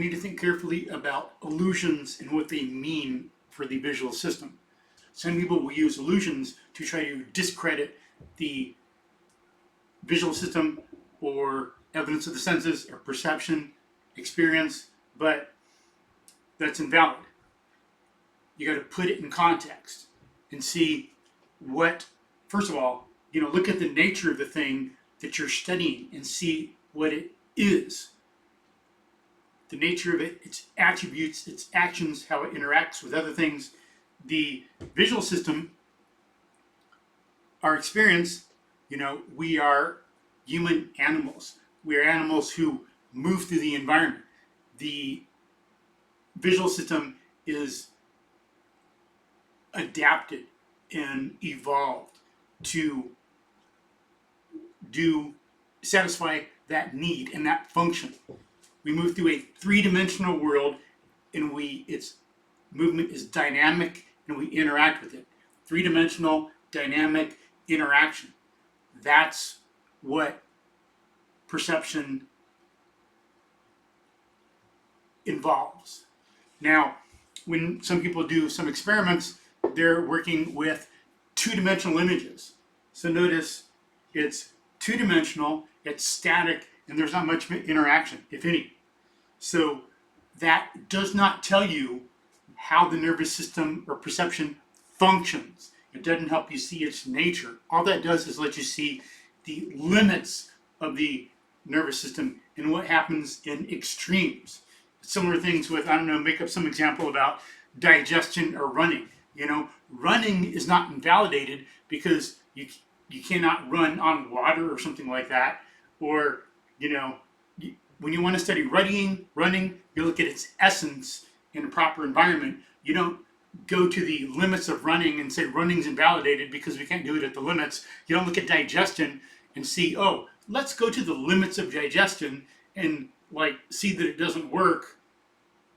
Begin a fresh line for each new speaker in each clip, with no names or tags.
We need to think carefully about illusions and what they mean for the visual system. Some people will use illusions to try to discredit the visual system or evidence of the senses or perception, experience, but that's invalid. You got to put it in context and see what, first of all, look at the nature of the thing that you're studying and see what it is. The nature of it, its attributes, its actions, how it interacts with other things. The visual system, our experience, we are human animals. We are animals who move through the environment. The visual system is adapted and evolved to satisfy that need and that function. We move through a three-dimensional world, and its movement is dynamic, and we interact with it. Three-dimensional, dynamic interaction. That's what perception involves. Now, when some people do some experiments, they're working with two-dimensional images. So notice it's two-dimensional, it's static, and there's not much interaction, if any. So that does not tell you how the nervous system or perception functions. It doesn't help you see its nature. All that does is let you see the limits of the nervous system and what happens in extremes. Similar things with, make up some example about digestion or running. Running is not invalidated because you cannot run on water or something like that. Or, when you want to study running, you look at its essence in a proper environment. You don't go to the limits of running and say running's invalidated because we can't do it at the limits. You don't look at digestion and see, let's go to the limits of digestion and see that it doesn't work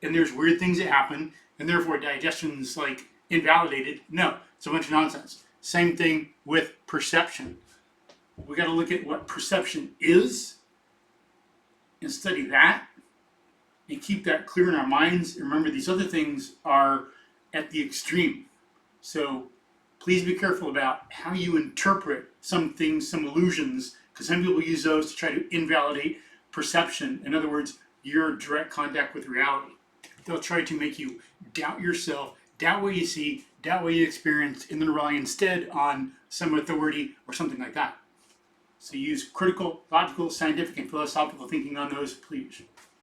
and there's weird things that happen and therefore digestion's invalidated. No, it's a bunch of nonsense. Same thing with perception. We got to look at what perception is and study that and keep that clear in our minds. And remember, these other things are at the extreme. So please be careful about how you interpret some things, some illusions, because some people use those to try to invalidate perception. In other words, your direct contact with reality. They'll try to make you doubt yourself, doubt what you see, doubt what you experience, and then rely instead on some authority or something like that. So use critical, logical, scientific, and philosophical thinking on those, please.